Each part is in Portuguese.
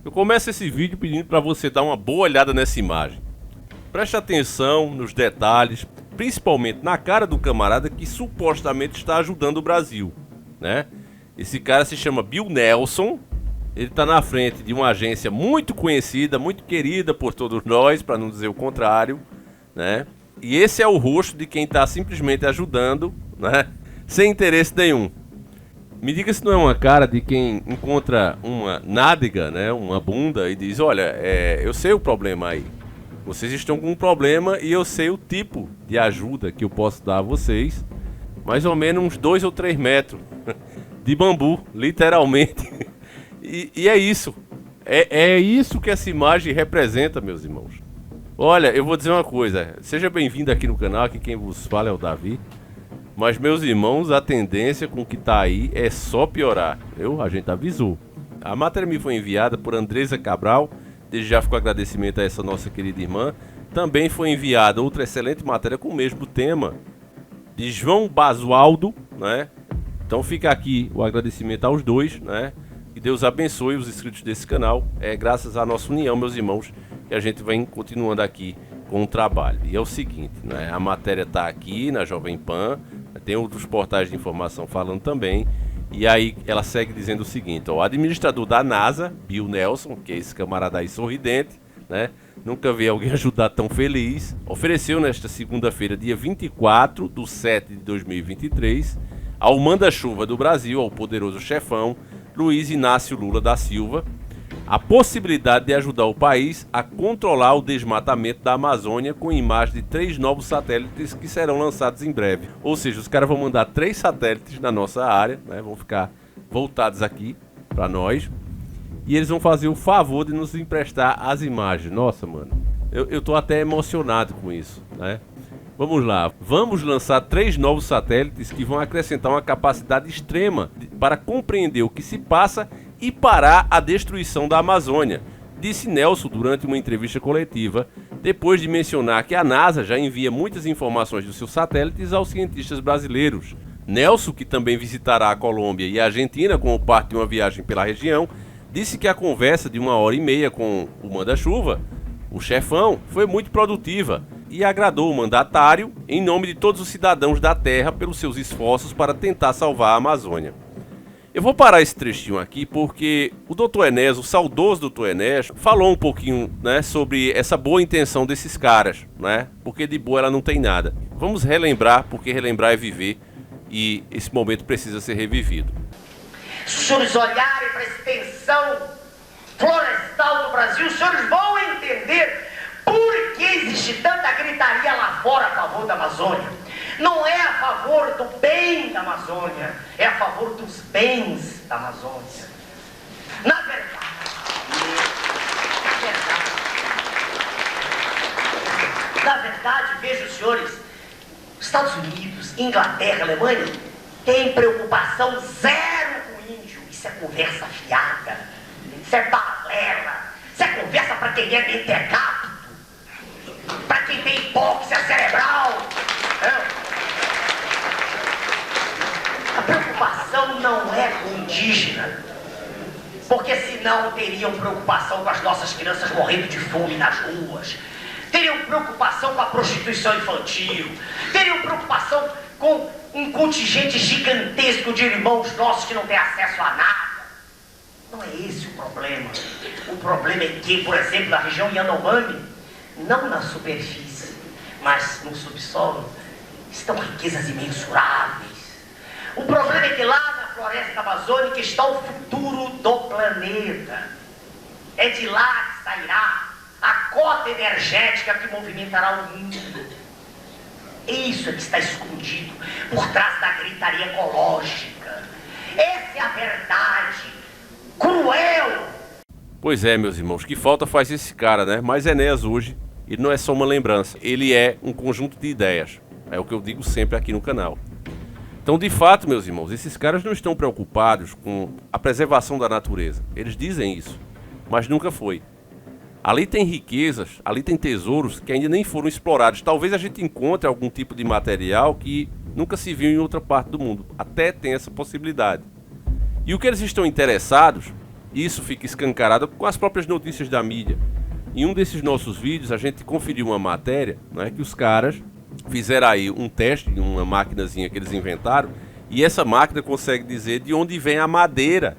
Eu começo esse vídeo pedindo para você dar uma boa olhada nessa imagem. Preste atenção nos detalhes, principalmente na cara do camarada que supostamente está ajudando o Brasil, né? Esse cara se chama Bill Nelson, ele está na frente de uma agência muito conhecida, muito querida por todos nós, para não dizer o contrário, né? E esse é o rosto de quem está simplesmente ajudando, né? Sem interesse nenhum. Me diga se não é uma cara de quem encontra uma nádega, né? Uma bunda e diz, olha, eu sei o problema aí. Vocês estão com um problema e eu sei o tipo de ajuda que eu posso dar a vocês. Mais ou menos uns 2 ou 3 metros de bambu, literalmente. E é isso. É isso que essa imagem representa, meus irmãos. Olha, eu vou dizer uma coisa. Seja bem-vindo aqui no canal, aqui quem vos fala é o Davi. Mas, meus irmãos, a tendência com o que tá aí é só piorar. A gente avisou. A matéria me foi enviada por Andresa Cabral. Desde já fico agradecimento a essa nossa querida irmã. Também foi enviada outra excelente matéria com o mesmo tema, de João Basualdo, né? Então fica aqui o agradecimento aos dois, né? Que Deus abençoe os inscritos desse canal. É graças à nossa união, meus irmãos, que a gente vem continuando aqui com o trabalho. E é o seguinte, né? A matéria está aqui na Jovem Pan, tem outros portais de informação falando também. E aí ela segue dizendo o seguinte, ó, o administrador da NASA, Bill Nelson, que é esse camarada aí sorridente, né? Nunca vi alguém ajudar tão feliz. Ofereceu nesta segunda-feira, dia 24/7/2023, ao manda-chuva do Brasil, ao poderoso chefão, Luiz Inácio Lula da Silva, a possibilidade de ajudar o país a controlar o desmatamento da Amazônia com imagem de 3 novos satélites que serão lançados em breve. Ou seja, os caras vão mandar 3 satélites na nossa área, né? Vão ficar voltados aqui para nós. E eles vão fazer o favor de nos emprestar as imagens. Nossa, mano, eu tô até emocionado com isso, né? Vamos lá, vamos lançar 3 novos satélites que vão acrescentar uma capacidade extrema para compreender o que se passa e parar a destruição da Amazônia, disse Nelson durante uma entrevista coletiva, depois de mencionar que a NASA já envia muitas informações dos seus satélites aos cientistas brasileiros. Nelson, que também visitará a Colômbia e a Argentina como parte de uma viagem pela região, disse que a conversa de 1h30 com o manda-chuva, o chefão, foi muito produtiva e agradou o mandatário em nome de todos os cidadãos da Terra pelos seus esforços para tentar salvar a Amazônia. Eu vou parar esse trechinho aqui porque o Dr. Enéas, o saudoso Dr. Enéas, falou um pouquinho, né, sobre essa boa intenção desses caras, né? Porque de boa ela não tem nada. Vamos relembrar, porque relembrar é viver e esse momento precisa ser revivido. Se os senhores olharem para a extensão florestal do Brasil, os senhores vão entender por que existe tanta gritaria lá fora a favor da Amazônia. Não é a favor do bem da Amazônia, é a favor dos bens da Amazônia. Na verdade, vejam, senhores, Estados Unidos, Inglaterra, Alemanha, tem preocupação zero com o índio. Isso é conversa fiada, isso é balela, isso é conversa para quem é mentecapto, para quem tem hipóxia cerebral. A preocupação não é com o indígena, porque senão teriam preocupação com as nossas crianças morrendo de fome nas ruas, teriam preocupação com a prostituição infantil, teriam preocupação com um contingente gigantesco de irmãos nossos que não têm acesso a nada. Não é esse o problema. O problema é que, por exemplo, na região Yanomami, não na superfície, mas no subsolo, estão riquezas imensuráveis. O problema é que lá na floresta amazônica está o futuro do planeta. É de lá que sairá a cota energética que movimentará o mundo. Isso é que está escondido por trás da gritaria ecológica. Essa é a verdade cruel. Pois é, meus irmãos, que falta faz esse cara, né? Mas Enéas hoje, ele não é só uma lembrança, ele é um conjunto de ideias. É o que eu digo sempre aqui no canal. Então, de fato, meus irmãos, esses caras não estão preocupados com a preservação da natureza. Eles dizem isso, mas nunca foi. Ali tem riquezas, ali tem tesouros que ainda nem foram explorados. Talvez a gente encontre algum tipo de material que nunca se viu em outra parte do mundo. Até tem essa possibilidade. E o que eles estão interessados Isso fica escancarado com as próprias notícias da mídia. Em um desses nossos vídeos, a gente conferiu uma matéria, né, que os caras fizeram aí um teste em uma maquinazinha que eles inventaram, e essa máquina consegue dizer de onde vem a madeira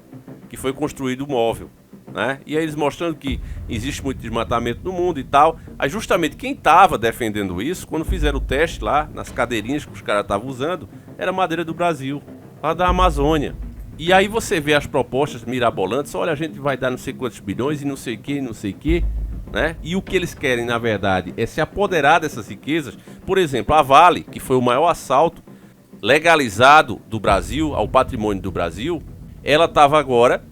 que foi construído o móvel, né? E aí eles mostrando que existe muito desmatamento no mundo e tal. Aí justamente quem estava defendendo isso, quando fizeram o teste lá, nas cadeirinhas que os caras estavam usando, era madeira do Brasil, lá da Amazônia. E aí você vê as propostas mirabolantes, olha, a gente vai dar não sei quantos bilhões e não sei o que, né? E o que eles querem, na verdade, é se apoderar dessas riquezas. Por exemplo, a Vale, que foi o maior assalto legalizado do Brasil, ao patrimônio do Brasil, ela estava agora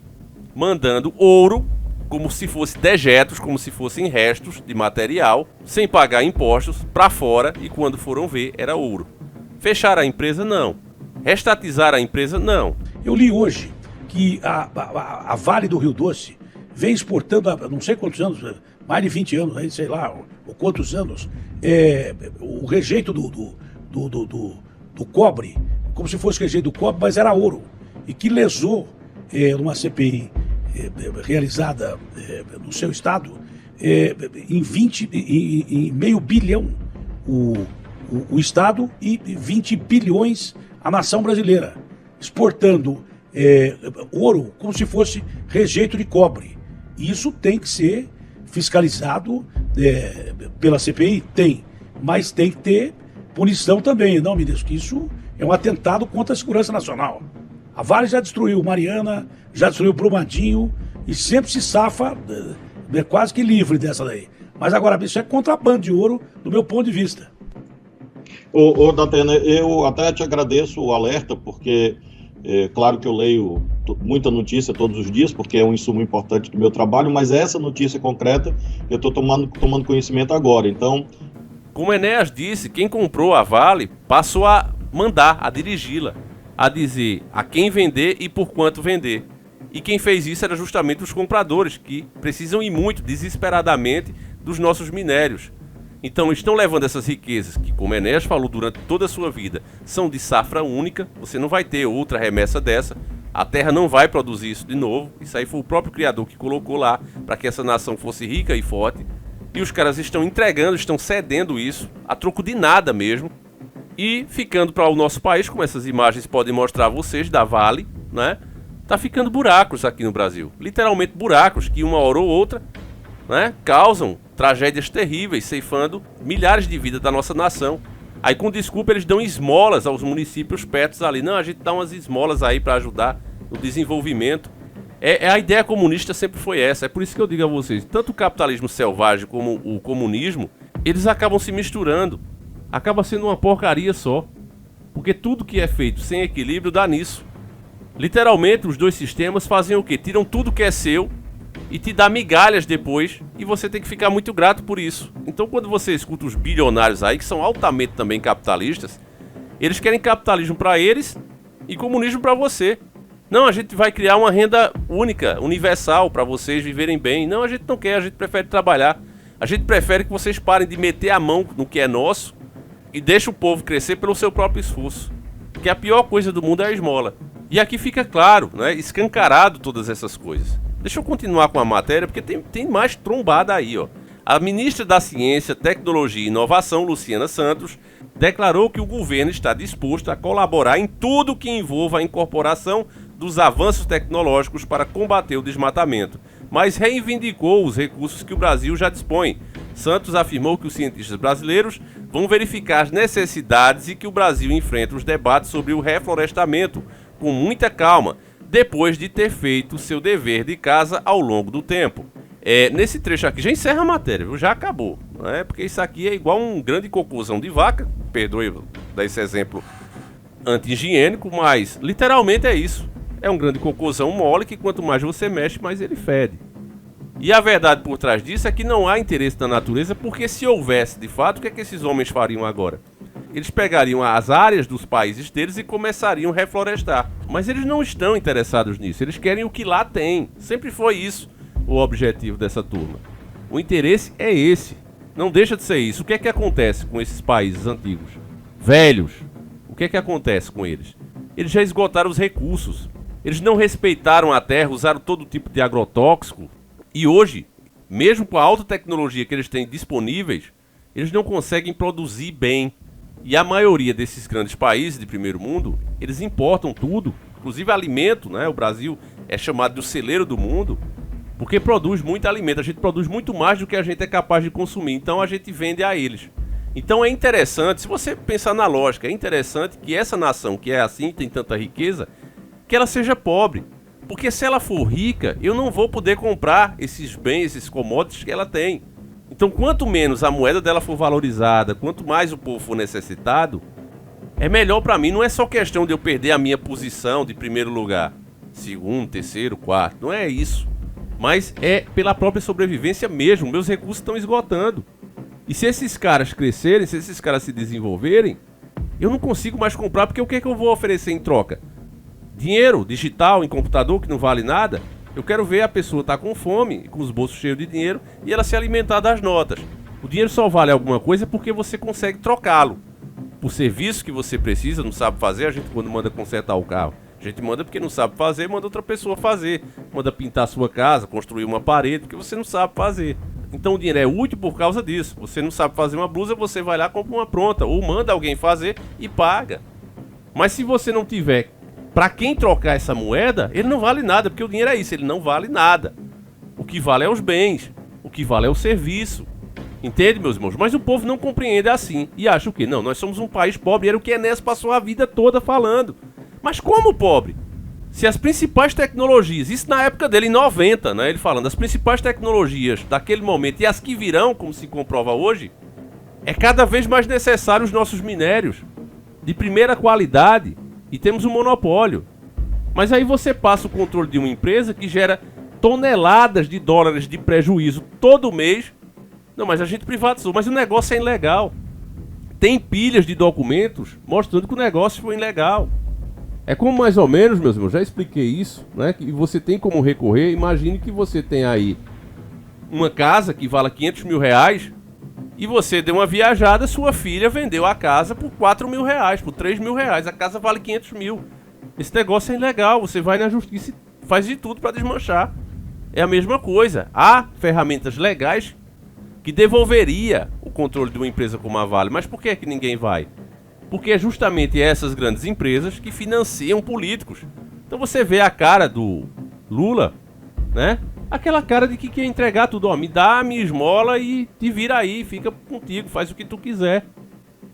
mandando ouro, como se fosse dejetos, como se fossem restos de material, sem pagar impostos, para fora, e quando foram ver, era ouro. Fecharam a empresa? Não. Restatizaram a empresa? Não. Eu li hoje que a Vale do Rio Doce vem exportando há não sei quantos anos, mais de 20 anos, aí, sei lá, ou quantos anos, o rejeito do cobre, como se fosse rejeito do cobre, mas era ouro. E que lesou, numa CPI realizada no seu estado, em meio bilhão o estado e 20 bilhões a nação brasileira, exportando ouro como se fosse rejeito de cobre. Isso tem que ser fiscalizado pela CPI? Tem, mas tem que ter punição também, não, ministro, que isso é um atentado contra a segurança nacional. A Vale já destruiu Mariana, já destruiu Brumadinho e sempre se safa quase que livre dessa daí. Mas agora, isso é contrabando de ouro do meu ponto de vista. Ô Datena, eu até te agradeço o alerta, porque claro que eu leio muita notícia todos os dias, porque é um insumo importante do meu trabalho, mas essa notícia concreta eu estou tomando conhecimento agora, então... Como Enéas disse, quem comprou a Vale passou a mandar, a dirigi-la, a dizer a quem vender e por quanto vender. E quem fez isso era justamente os compradores, que precisam ir muito, desesperadamente, dos nossos minérios. Então estão levando essas riquezas, que como Enéas falou durante toda a sua vida, são de safra única, você não vai ter outra remessa dessa, a terra não vai produzir isso de novo, isso aí foi o próprio Criador que colocou lá, para que essa nação fosse rica e forte, e os caras estão entregando, estão cedendo isso, a troco de nada mesmo, e ficando para o nosso país, como essas imagens podem mostrar a vocês, da Vale, né? Tá ficando buracos aqui no Brasil, literalmente buracos, que uma hora ou outra, né, causam tragédias terríveis, ceifando milhares de vidas da nossa nação. Aí com desculpa eles dão esmolas aos municípios perto ali. Não, a gente dá umas esmolas aí para ajudar no desenvolvimento. A ideia comunista sempre foi essa. É por isso que eu digo a vocês, tanto o capitalismo selvagem como o comunismo, eles acabam se misturando. Acaba sendo uma porcaria só. Porque tudo que é feito sem equilíbrio dá nisso. Literalmente os dois sistemas fazem o quê? Tiram tudo que é seu e te dá migalhas depois, e você tem que ficar muito grato por isso. Então quando você escuta os bilionários aí, que são altamente também capitalistas, eles querem capitalismo para eles e comunismo para você. Não, a gente vai criar uma renda única, universal, para vocês viverem bem. Não, a gente não quer, a gente prefere trabalhar. A gente prefere que vocês parem de meter a mão no que é nosso e deixem o povo crescer pelo seu próprio esforço. Porque a pior coisa do mundo é a esmola. E aqui fica claro, né, escancarado todas essas coisas. Deixa eu continuar com a matéria, porque tem mais trombada aí, ó. A ministra da Ciência, Tecnologia e Inovação, Luciana Santos, declarou que o governo está disposto a colaborar em tudo que envolva a incorporação dos avanços tecnológicos para combater o desmatamento, mas reivindicou os recursos que o Brasil já dispõe. Santos afirmou que os cientistas brasileiros vão verificar as necessidades e que o Brasil enfrenta os debates sobre o reflorestamento com muita calma, depois de ter feito seu dever de casa ao longo do tempo. Nesse trecho aqui já encerra a matéria, viu? Já acabou, né? Porque isso aqui é igual um grande cocôzão de vaca, perdoe dar esse exemplo anti-higiênico, mas literalmente é isso. É um grande cocôzão mole que quanto mais você mexe, mais ele fede. E a verdade por trás disso é que não há interesse da natureza, porque se houvesse de fato, o que é que esses homens fariam agora? Eles pegariam as áreas dos países deles e começariam a reflorestar. Mas eles não estão interessados nisso, eles querem o que lá tem. Sempre foi isso o objetivo dessa turma. O interesse é esse, não deixa de ser isso. O que é que acontece com esses países antigos? Velhos. O que é que acontece com eles? Eles já esgotaram os recursos. Eles não respeitaram a terra, usaram todo tipo de agrotóxico. E hoje, mesmo com a alta tecnologia que eles têm disponíveis, eles não conseguem produzir bem. E a maioria desses grandes países de primeiro mundo, eles importam tudo, inclusive alimento, né? O Brasil é chamado de o celeiro do mundo, porque produz muito alimento. A gente produz muito mais do que a gente é capaz de consumir, então a gente vende a eles. Então é interessante, se você pensar na lógica, é interessante que essa nação que é assim, tem tanta riqueza, que ela seja pobre. Porque se ela for rica, eu não vou poder comprar esses bens, esses commodities que ela tem. Então, quanto menos a moeda dela for valorizada, quanto mais o povo for necessitado, é melhor para mim. Não é só questão de eu perder a minha posição de primeiro lugar, segundo, terceiro, quarto. Não é isso. Mas é pela própria sobrevivência mesmo. Meus recursos estão esgotando. E se esses caras crescerem, se esses caras se desenvolverem, eu não consigo mais comprar, porque o que é que eu vou oferecer em troca? Dinheiro digital em computador que não vale nada? Eu quero ver a pessoa estar com fome, com os bolsos cheios de dinheiro, e ela se alimentar das notas. O dinheiro só vale alguma coisa porque você consegue trocá-lo. Por serviço que você precisa, não sabe fazer, a gente quando manda consertar o carro, a gente manda porque não sabe fazer, manda outra pessoa fazer. Manda pintar a sua casa, construir uma parede, porque você não sabe fazer. Então o dinheiro é útil por causa disso. Você não sabe fazer uma blusa, você vai lá e compra uma pronta, ou manda alguém fazer e paga. Mas se você não tiver para quem trocar essa moeda, ele não vale nada, porque o dinheiro é isso, ele não vale nada. O que vale é os bens, o que vale é o serviço. Entende, meus irmãos? Mas o povo não compreende assim e acha o quê? Não, nós somos um país pobre, era o que Enéas passou a vida toda falando. Mas como pobre? Se as principais tecnologias, isso na época dele, em 90, né, ele falando, as principais tecnologias daquele momento e as que virão, como se comprova hoje, é cada vez mais necessário os nossos minérios de primeira qualidade. E temos um monopólio. Mas aí você passa o controle de uma empresa que gera toneladas de dólares de prejuízo todo mês. Não, mas a gente privatizou, mas o negócio é ilegal. Tem pilhas de documentos mostrando que o negócio foi ilegal. É como mais ou menos, meus irmãos, já expliquei isso, né? Que você tem como recorrer. Imagine que você tem aí uma casa que vale 500 mil reais e você deu uma viajada, sua filha vendeu a casa por 4 mil reais, por 3 mil reais. A casa vale 500 mil. Esse negócio é ilegal. Você vai na justiça e faz de tudo para desmanchar. É a mesma coisa. Há ferramentas legais que devolveria o controle de uma empresa como a Vale. Mas por que é que ninguém vai? Porque é justamente essas grandes empresas que financiam políticos. Então você vê a cara do Lula, né? Aquela cara de que quer entregar tudo, ó, me dá a minha esmola e te vira aí, fica contigo, faz o que tu quiser.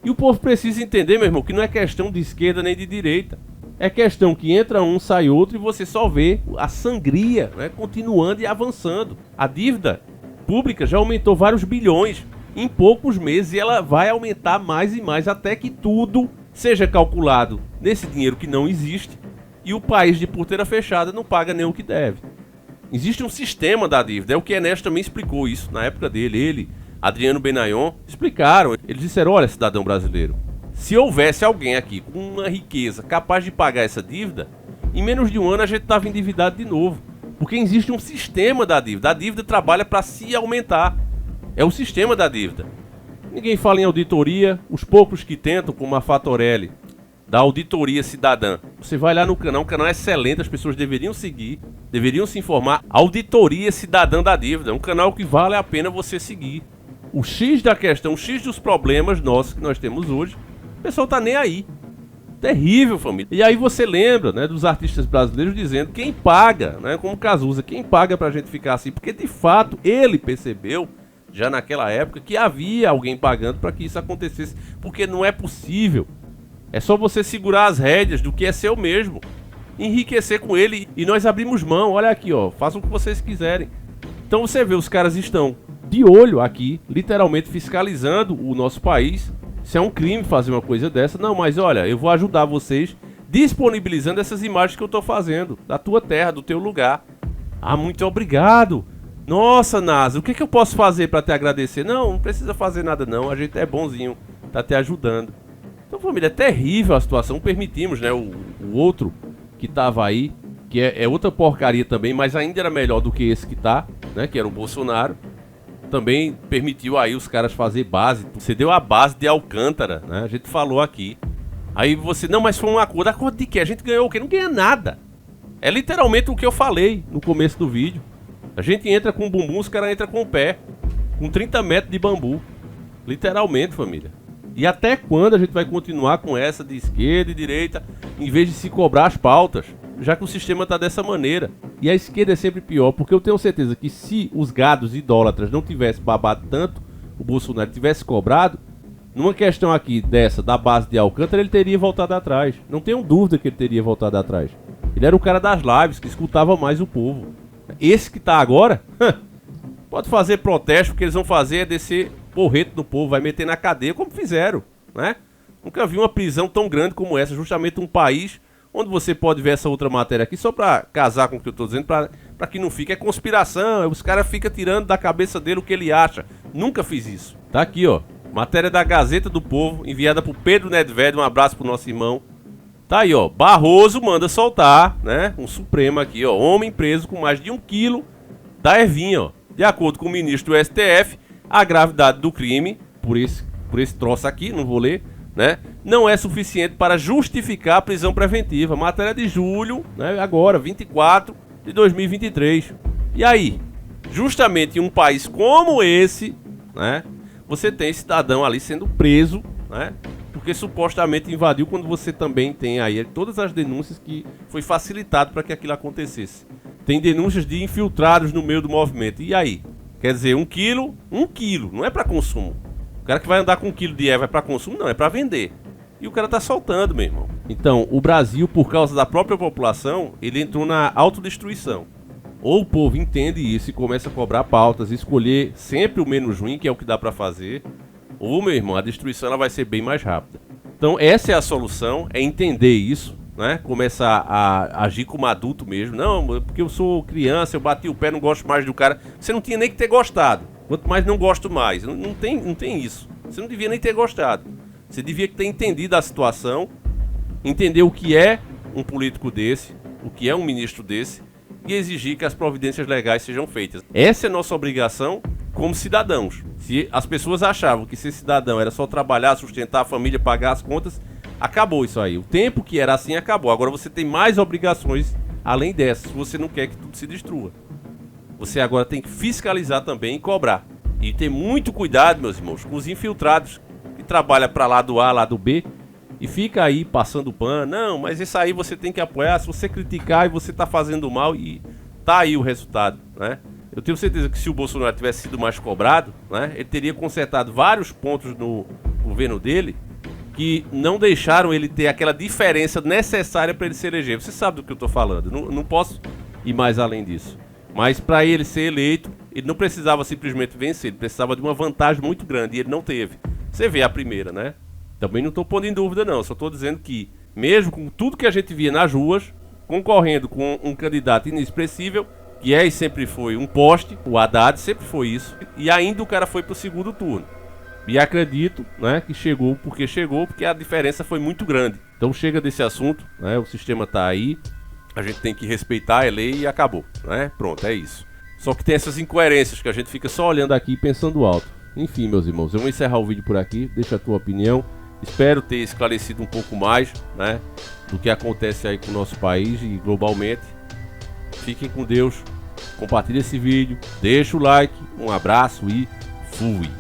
E o povo precisa entender, meu irmão, que não é questão de esquerda nem de direita. É questão que entra um, sai outro e você só vê a sangria, né, continuando e avançando. A dívida pública já aumentou vários bilhões em poucos meses e ela vai aumentar mais e mais até que tudo seja calculado nesse dinheiro que não existe e o país de porteira fechada não paga nem o que deve. Existe um sistema da dívida, é o que Enéas também explicou isso na época dele. Ele, Adriano Benayon, explicaram. Eles disseram, olha, cidadão brasileiro, se houvesse alguém aqui com uma riqueza capaz de pagar essa dívida, em menos de um ano a gente estava endividado de novo. Porque existe um sistema da dívida. A dívida trabalha para se aumentar. É o sistema da dívida. Ninguém fala em auditoria, os poucos que tentam, como a Fatorelli, da Auditoria Cidadã. Você vai lá no canal, um canal excelente, as pessoas deveriam seguir, deveriam se informar. Auditoria Cidadã da Dívida, um canal que vale a pena você seguir. O X da questão, o X dos problemas nossos que nós temos hoje, o pessoal tá nem aí. Terrível, família. E aí você lembra, né, dos artistas brasileiros dizendo quem paga, né, como Cazuza, quem paga pra gente ficar assim, porque de fato ele percebeu já naquela época que havia alguém pagando para que isso acontecesse, porque não é possível. É só você segurar as rédeas do que é seu mesmo, enriquecer com ele e nós abrimos mão. Olha aqui, ó, façam o que vocês quiserem. Então você vê, os caras estão de olho aqui, literalmente fiscalizando o nosso país. Se é um crime fazer uma coisa dessa, não, mas olha, eu vou ajudar vocês disponibilizando essas imagens que eu tô fazendo, da tua terra, do teu lugar. Ah, muito obrigado. Nossa, NASA, o que eu posso fazer para te agradecer? Não, não precisa fazer nada não, a gente é bonzinho, tá te ajudando. Então, família, é terrível a situação. Permitimos, né, o outro que tava aí, que é outra porcaria também, mas ainda era melhor do que esse que tá, né, que era o Bolsonaro. Também permitiu aí os caras fazer base. Você deu a base de Alcântara, né, a gente falou aqui. Aí você, não, mas foi um acordo. Acordo de quê? A gente ganhou o quê? Não ganha nada. É literalmente o que eu falei no começo do vídeo. A gente entra com o bumbum, os caras entram com o pé. Com 30 metros de bambu. Literalmente, família. E até quando a gente vai continuar com essa de esquerda e direita, em vez de se cobrar as pautas? Já que o sistema tá dessa maneira. E a esquerda é sempre pior, porque eu tenho certeza que se os gados idólatras não tivessem babado tanto, o Bolsonaro tivesse cobrado, numa questão aqui dessa, da base de Alcântara, ele teria voltado atrás. Não tenho dúvida que ele teria voltado atrás. Ele era o cara das lives, que escutava mais o povo. Esse que tá agora, pode fazer protesto, o que eles vão fazer é descer porrete no povo, vai meter na cadeia, como fizeram, né? Nunca vi uma prisão tão grande como essa, justamente um país onde você pode ver essa outra matéria aqui, só pra casar com o que eu tô dizendo, pra que não fique, é conspiração, os caras ficam tirando da cabeça dele o que ele acha. Nunca fiz isso. Tá aqui, ó, matéria da Gazeta do Povo, enviada por Pedro Nedved, um abraço pro nosso irmão. Tá aí, ó, Barroso manda soltar, né, um Supremo aqui, ó, homem preso com mais de 1 quilo da ervinha, ó. De acordo com o ministro do STF, a gravidade do crime, por esse troço aqui, não vou ler, né, não é suficiente para justificar a prisão preventiva. Matéria de julho, né, agora, 24 de 2023. E aí, justamente em um país como esse, né, você tem cidadão ali sendo preso, né, porque supostamente invadiu, quando você também tem aí todas as denúncias que foi facilitado para que aquilo acontecesse. Tem denúncias de infiltrados no meio do movimento. E aí? Quer dizer, 1 quilo, não é para consumo. O cara que vai andar com 1 quilo de erva é para consumo? Não, é para vender. E o cara tá soltando, meu irmão. Então, o Brasil, por causa da própria população, ele entrou na autodestruição. Ou o povo entende isso e começa a cobrar pautas, escolher sempre o menos ruim, que é o que dá para fazer, ou, meu irmão, a destruição ela vai ser bem mais rápida. Então, essa é a solução, é entender isso, né? Começar a agir como adulto mesmo. Não, porque eu sou criança, eu bati o pé, não gosto mais do cara. Você não tinha nem que ter gostado. Quanto mais não gosto mais. Não tem isso. Você não devia nem ter gostado. Você devia ter entendido a situação, entender o que é um político desse, o que é um ministro desse, e exigir que as providências legais sejam feitas. Essa é a nossa obrigação como cidadãos. Se as pessoas achavam que ser cidadão era só trabalhar, sustentar a família, pagar as contas, acabou isso aí. O tempo que era assim acabou. Agora você tem mais obrigações além dessas, se você não quer que tudo se destrua. Você agora tem que fiscalizar também e cobrar. E ter muito cuidado, meus irmãos, com os infiltrados que trabalham para lá do A, lá do B, e fica aí passando pano. Não, mas isso aí você tem que apoiar. Se você criticar e você tá fazendo mal, e tá aí o resultado, né? Eu tenho certeza que se o Bolsonaro tivesse sido mais cobrado, né, ele teria consertado vários pontos no governo dele que não deixaram ele ter aquela diferença necessária para ele se eleger. Você sabe do que eu tô falando. Não posso ir mais além disso. Mas para ele ser eleito, ele não precisava simplesmente vencer, ele precisava de uma vantagem muito grande, e ele não teve. Você vê a primeira, né? Também não estou pondo em dúvida não, só estou dizendo que, mesmo com tudo que a gente via nas ruas, concorrendo com um candidato inexpressível, que é e sempre foi um poste, o Haddad sempre foi isso, e ainda o cara foi pro segundo turno. E acredito, né, que chegou, porque a diferença foi muito grande. Então chega desse assunto, né, o sistema tá aí, a gente tem que respeitar, é lei e acabou, né? Pronto, é isso. Só que tem essas incoerências que a gente fica só olhando aqui e pensando alto. Enfim, meus irmãos, eu vou encerrar o vídeo por aqui, deixa a tua opinião. Espero ter esclarecido um pouco mais, né, do que acontece aí com o nosso país e globalmente. Fiquem com Deus, compartilhe esse vídeo, deixa o like, um abraço e fui!